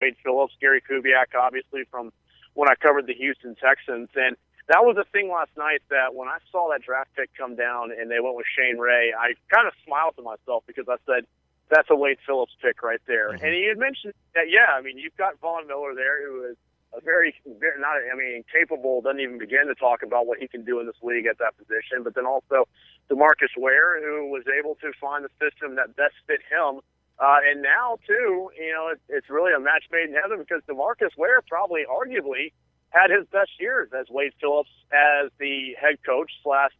Wade Phillips, Gary Kubiak, obviously, from when I covered the Houston Texans. And that was a thing last night that when I saw that draft pick come down and they went with Shane Ray, I kind of smiled to myself because I said, that's a Wade Phillips pick right there. Mm-hmm. And he had mentioned that, you've got Von Miller there, who is a very capable, doesn't even begin to talk about what he can do in this league at that position. But then also DeMarcus Ware, who was able to find the system that best fit him. And now, too, it's really a match made in heaven because DeMarcus Ware probably, arguably, had his best years as Wade Phillips as the head coach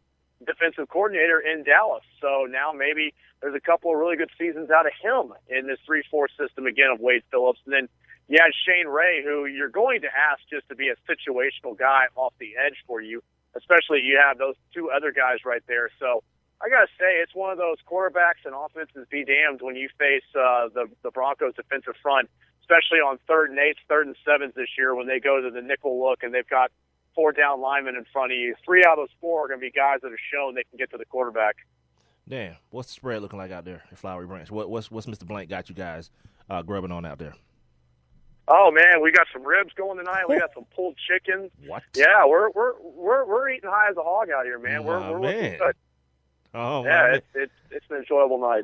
/ defensive coordinator in Dallas. So now maybe there's a couple of really good seasons out of him in this 3-4 system again of Wade Phillips. And then you had Shane Ray, who you're going to ask just to be a situational guy off the edge for you, especially you have those two other guys right there. So I got to say, it's one of those quarterbacks and offenses be damned when you face the Broncos defensive front, especially on 3rd and 8s, 3rd and 7s this year when they go to the nickel look and they've got 4 down linemen in front of you. 3 out of those 4 are going to be guys that have shown they can get to the quarterback. Damn, what's the spread looking like out there in Flowery Branch? What's Mr. Blank got you guys grubbing on out there? Oh man, we got some ribs going tonight. We got some pulled chicken. What? Yeah, we're eating high as a hog out here, man. We're looking good. Oh yeah, it's an enjoyable night.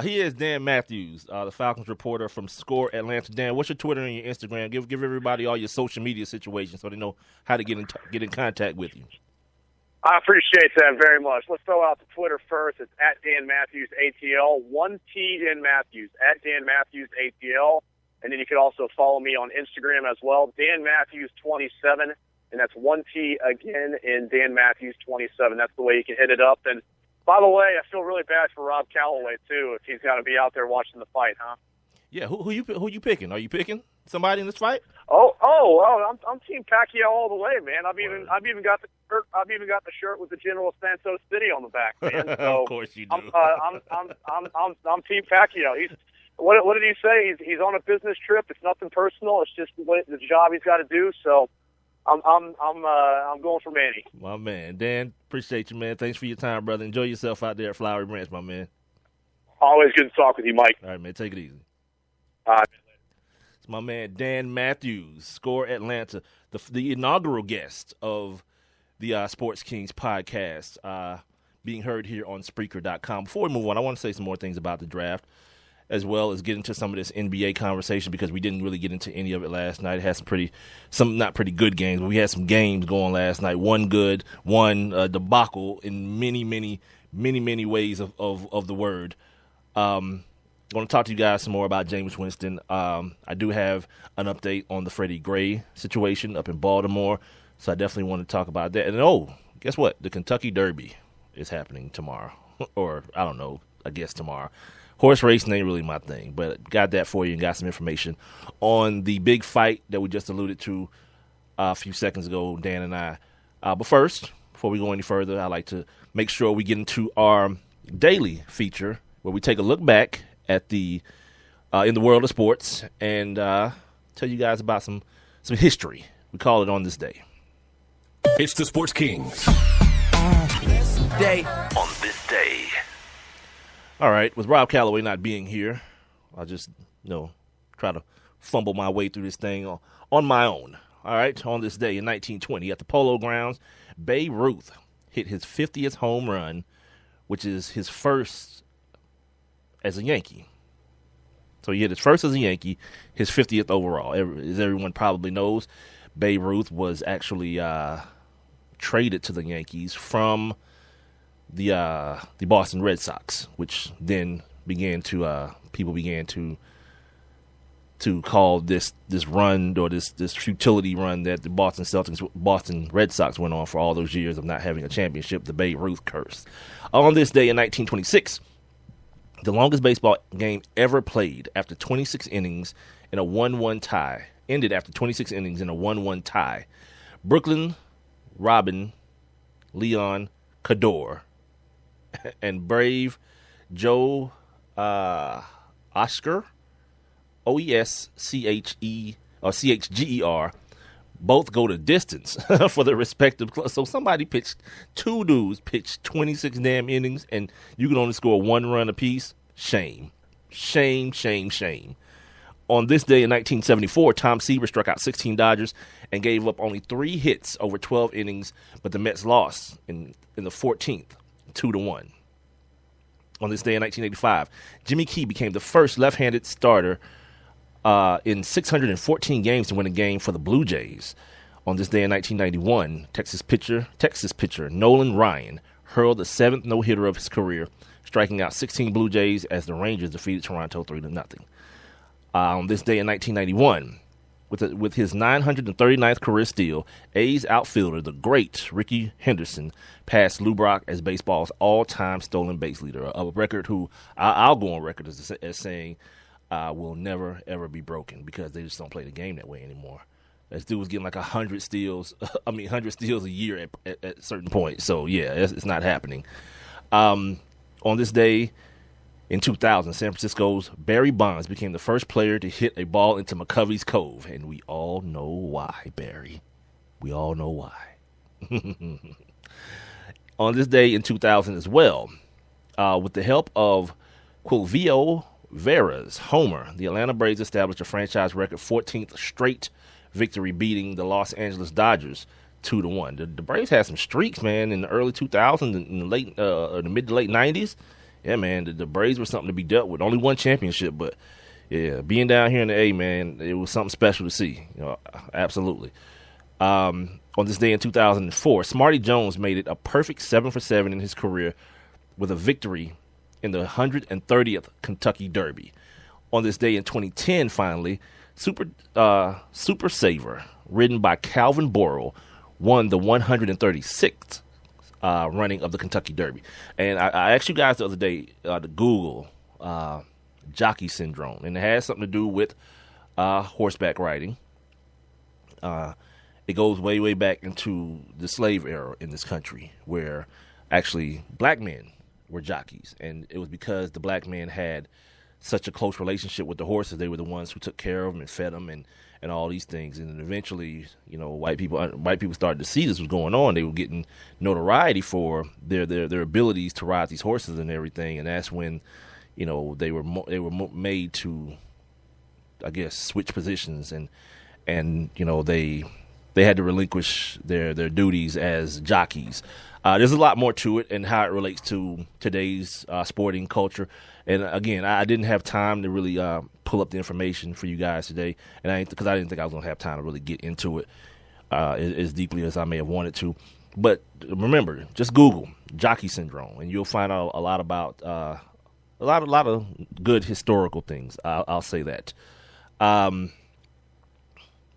He is Dan Matthews, the Falcons reporter from Score Atlanta. Dan, what's your Twitter and your Instagram? Give everybody all your social media situations so they know how to get in contact with you. I appreciate that very much. Let's throw out the Twitter first. It's at Dan Matthews ATL, 1 T in Matthews, at Dan Matthews ATL. And then you can also follow me on Instagram as well, Dan Matthews 27, and that's 1 T again in Dan Matthews 27. That's the way you can hit it up. And by the way, I feel really bad for Rob Calloway too if he's got to be out there watching the fight, huh? Yeah, who you picking? Are you picking somebody in this fight? I'm Team Pacquiao all the way, man. I've even got the shirt. I've even got the shirt with the General Santos City on the back, man. So of course you do. I'm Team Pacquiao. What did he say? He's on a business trip. It's nothing personal. It's just the job he's got to do. So I'm going for Manny. My man, Dan, appreciate you, man. Thanks for your time, brother. Enjoy yourself out there at Flowery Branch, my man. Always good to talk with you, Mike. All right, man. Take it easy. All right. It's my man Dan Matthews, Score Atlanta, the inaugural guest of the Sports Kings podcast, being heard here on Spreaker.com. Before we move on, I want to say some more things about the draft, as well as get into some of this NBA conversation because we didn't really get into any of it last night. It had some not pretty good games, but we had some games going last night. One good, one debacle in many ways of the word. I want to talk to you guys some more about Jameis Winston. I do have an update on the Freddie Gray situation up in Baltimore, so I definitely want to talk about that. And guess what? The Kentucky Derby is happening tomorrow, or I don't know, I guess tomorrow. Horse racing ain't really my thing, but got that for you and got some information on the big fight that we just alluded to a few seconds ago, Dan and I. But first, before we go any further, I'd like to make sure we get into our daily feature where we take a look back at the in the world of sports and tell you guys about some history. We call it On This Day. It's the Sports Kings. On this day. All right, with Rob Calloway not being here, I'll just try to fumble my way through this thing on my own. All right, on this day in 1920 at the Polo Grounds, Babe Ruth hit his 50th home run, which is his first as a Yankee. So he hit his first as a Yankee, his 50th overall. As everyone probably knows, Babe Ruth was actually traded to the Yankees from the Boston Red Sox, which then people began to call this run or this futility run that the Boston Red Sox went on for all those years of not having a championship, the Babe Ruth curse. On this day in 1926, the longest baseball game ever played after 26 innings in a 1-1 tie, ended after 26 innings in a 1-1 tie. Brooklyn Robin Leon Cador and Brave Joe Oscar OESCHE or CHGER both go to distance for their respective clubs. So two dudes pitched 26 damn innings, and you can only score 1 run apiece. Shame. On this day in 1974, Tom Seaver struck out 16 Dodgers and gave up only 3 hits over 12 innings, but the Mets lost in the 14th, 2-1. On this day in 1985, Jimmy Key became the first left-handed starter in 614 games to win a game for the Blue Jays. On this day in 1991, Texas pitcher Nolan Ryan hurled the 7th no-hitter of his career, striking out 16 Blue Jays as the Rangers defeated Toronto 3-0. On this day in 1991, with his 939th career steal, A's outfielder, the great Ricky Henderson, passed Lou Brock as baseball's all-time stolen base leader, a record who I'll go on record as saying will never, ever be broken because they just don't play the game that way anymore. This dude was getting like 100 steals a year at certain points. So, yeah, it's not happening. On this day in 2000, San Francisco's Barry Bonds became the first player to hit a ball into McCovey's Cove. And we all know why, Barry. We all know why. On this day in 2000 as well, with the help of Quilvio Vera's homer, the Atlanta Braves established a franchise record 14th straight victory, beating the Los Angeles Dodgers 2-1. The Braves had some streaks, man, in the early 2000s, in the mid to late 90s. Yeah, man, the Braves were something to be dealt with. Only one championship, but yeah, being down here in the A, man, it was something special to see. Absolutely. On this day in 2004, Smarty Jones made it a perfect 7-for-7 in his career with a victory in the 130th Kentucky Derby. On this day in 2010, finally, Super Saver, ridden by Calvin Borel, won the 136th running of the Kentucky Derby. And I asked you guys the other day to Google jockey syndrome, and it has something to do with horseback riding. It goes way, way back into the slave era in this country, where actually black men were jockeys, and it was because the black men had such a close relationship with the horses. They were the ones who took care of them and fed them and all these things. And then eventually, white people started to see this was going on. They were getting notoriety for their abilities to ride these horses and everything. And that's when, they were made to, I guess, switch positions and they had to relinquish their duties as jockeys. There's a lot more to it and how it relates to today's sporting culture. And again, I didn't have time to really pull up the information for you guys today, and because I didn't think I was going to have time to really get into it as deeply as I may have wanted to. But remember, just Google jockey syndrome, and you'll find out a lot about a lot of good historical things. I'll say that. And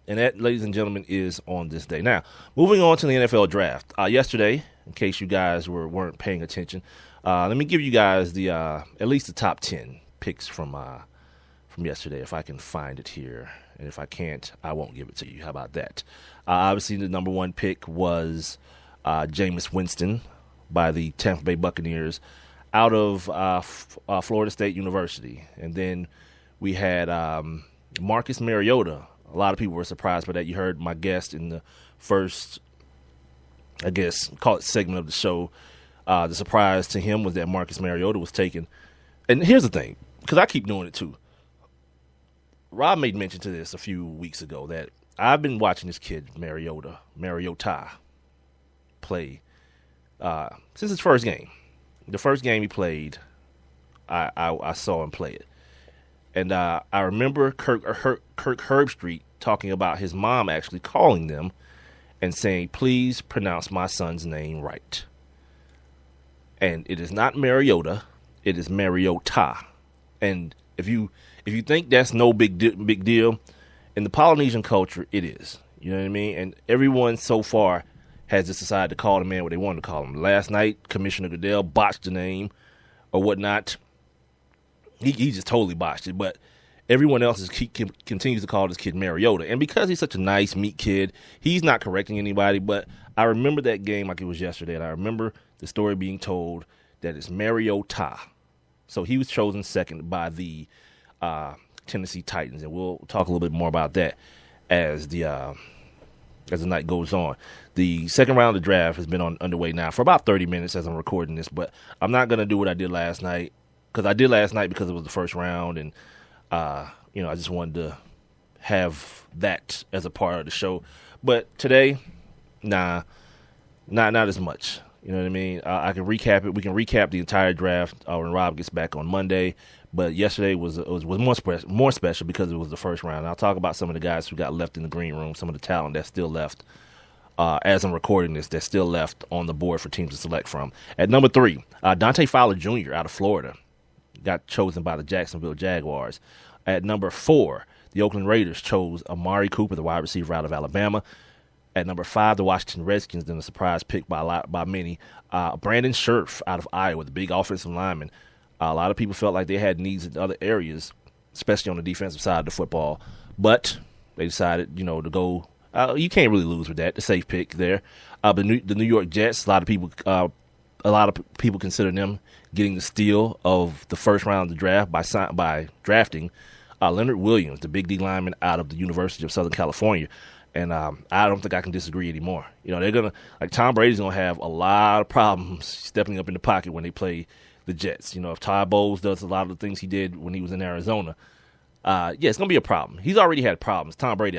that, ladies and gentlemen, is on this day. Now, moving on to the NFL draft. Yesterday, in case you guys weren't paying attention, let me give you guys the at least the top 10 picks from yesterday, if I can find it here. And if I can't, I won't give it to you. How about that? Obviously, the number 1 pick was Jameis Winston by the Tampa Bay Buccaneers out of Florida State University. And then we had Marcus Mariota. A lot of people were surprised by that. You heard my guest in the first, I guess, call it segment of the show. The surprise to him was that Marcus Mariota was taken. And here's the thing, because I keep doing it too. Rob made mention to this a few weeks ago that I've been watching this kid, Mariota, play since his first game. The first game he played, I saw him play it. And I remember Kirk Herbstreit talking about his mom actually calling them and saying, "Please pronounce my son's name right." And it is not Mariota, it is Mariota. And if you think that's no big deal, in the Polynesian culture, it is. You know what I mean? And everyone so far has just decided to call the man what they wanted to call him. Last night, Commissioner Goodell botched the name or whatnot. He just totally botched it. But everyone else continues to call this kid Mariota. And because he's such a nice, meek kid, he's not correcting anybody. But I remember that game like it was yesterday, and I remember the story being told that it's Mariota. So he was chosen second by the Tennessee Titans, and we'll talk a little bit more about that as the night goes on. The second round of the draft has been underway now for about 30 minutes as I'm recording this, but I'm not going to do what I did last night, because I did last night because it was the first round, and I just wanted to have that as a part of the show. But today, not as much. You know what I mean? I can recap it. We can recap the entire draft when Rob gets back on Monday. But yesterday was more special because it was the first round. And I'll talk about some of the guys who got left in the green room, some of the talent that's still left as I'm recording this, that's still left on the board for teams to select from. At number 3, Dante Fowler Jr. out of Florida got chosen by the Jacksonville Jaguars. At number 4, the Oakland Raiders chose Amari Cooper, the wide receiver out of Alabama. At number 5, the Washington Redskins, then a surprise pick by many. Brandon Scherff out of Iowa, the big offensive lineman. A lot of people felt like they had needs in other areas, especially on the defensive side of the football. But they decided, to go. You can't really lose with that. The safe pick there. The New York Jets. A lot of people consider them getting the steal of the first round of the draft by drafting Leonard Williams, the big D lineman out of the University of Southern California. And I don't think I can disagree anymore. They're gonna Tom Brady's gonna have a lot of problems stepping up in the pocket when they play the Jets. If Todd Bowles does a lot of the things he did when he was in Arizona, it's gonna be a problem. He's already had problems, Tom Brady.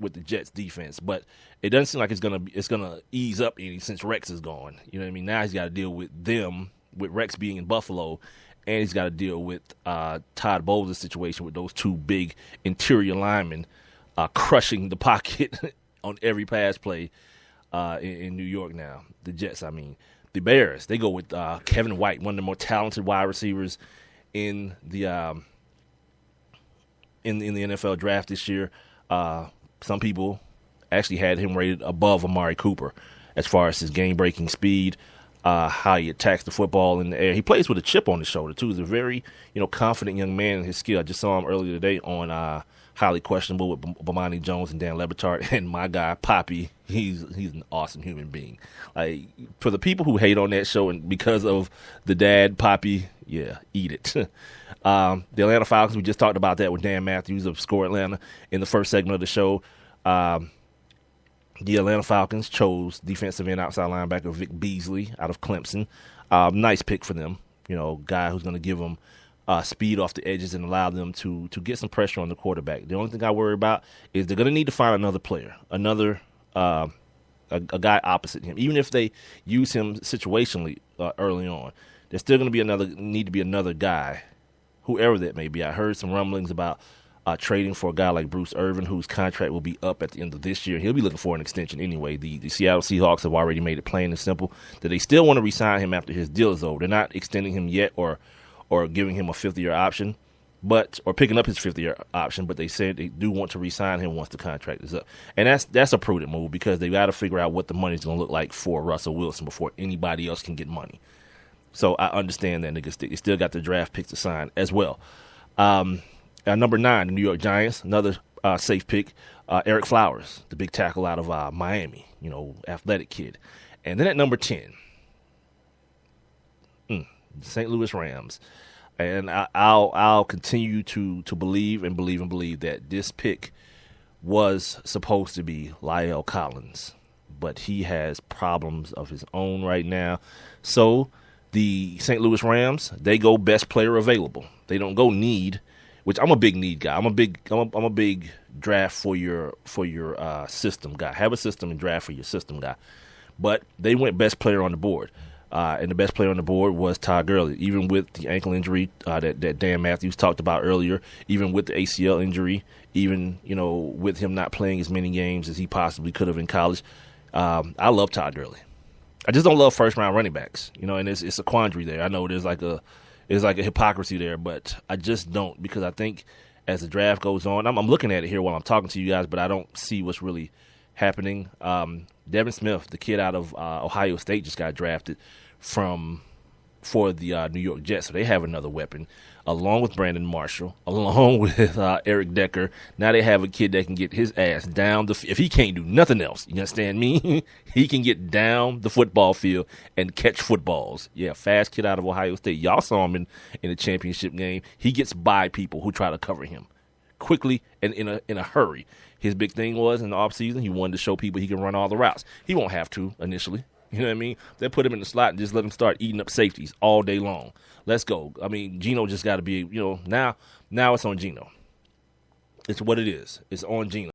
With the Jets defense, but it doesn't seem like it's gonna ease up any since Rex is gone. You know what I mean? Now he's got to deal with them, with Rex being in Buffalo, and he's got to deal with Todd Bowles' situation with those two big interior linemen crushing the pocket on every pass play in New York now. The Jets, The Bears, they go with Kevin White, one of the more talented wide receivers in the in the NFL draft this year. Some people actually had him rated above Amari Cooper as far as his game-breaking speed, how he attacks the football in the air. He plays with a chip on his shoulder, too. He's a very, confident young man in his skill. I just saw him earlier today on Highly Questionable with Bomani Jones and Dan Le Batard. And my guy, Poppy, he's an awesome human being. For the people who hate on that show and because of the dad, Poppy, yeah, eat it. The Atlanta Falcons, we just talked about that with Dan Matthews of Score Atlanta in the first segment of the show. The Atlanta Falcons chose defensive end outside linebacker Vic Beasley out of Clemson. Nice pick for them. Guy who's going to give them speed off the edges and allow them to get some pressure on the quarterback. The only thing I worry about is they're going to need to find another player, a guy opposite him. Even if they use him situationally early on, there's still going to need to be another guy, whoever that may be. I heard some rumblings about trading for a guy like Bruce Irvin, whose contract will be up at the end of this year. He'll be looking for an extension anyway. The Seattle Seahawks have already made it plain and simple that they still want to re-sign him after his deal is over. They're not extending him yet or giving him a fifth-year option, or picking up his fifth-year option, but they said they do want to re-sign him once the contract is up. And that's a prudent move because they've got to figure out what the money's going to look like for Russell Wilson before anybody else can get money. So I understand that they still got the draft picks to sign as well. Number 9, the New York Giants, another safe pick, Eric Flowers, the big tackle out of Miami, athletic kid. And then at number 10, the St. Louis Rams. And I'll continue to believe that this pick was supposed to be La'el Collins, but he has problems of his own right now. So the St. Louis Rams, they go best player available. They don't go need, which I'm a big need guy. I'm a big draft for your system guy. Have a system and draft for your system guy. But they went best player on the board. And the best player on the board was Todd Gurley, even with the ankle injury that Dan Matthews talked about earlier, even with the ACL injury, even with him not playing as many games as he possibly could have in college. I love Todd Gurley. I just don't love first round running backs, and it's a quandary there. I know there's like a hypocrisy there, but I just don't, because I think as the draft goes on, I'm looking at it here while I'm talking to you guys, but I don't see what's really happening. Devin Smith, the kid out of Ohio State, just got drafted for the New York Jets, so they have another weapon, along with Brandon Marshall, along with Eric Decker. Now they have a kid that can get his ass down if he can't do nothing else, you understand me? He can get down the football field and catch footballs. Yeah, fast kid out of Ohio State. Y'all saw him in the championship game. He gets by people who try to cover him quickly and in a hurry. His big thing was in the offseason, he wanted to show people he can run all the routes. He won't have to initially. You know what I mean? They put him in the slot and just let him start eating up safeties all day long. Let's go. Geno just got to be, now it's on Geno. It's what it is. It's on Gina.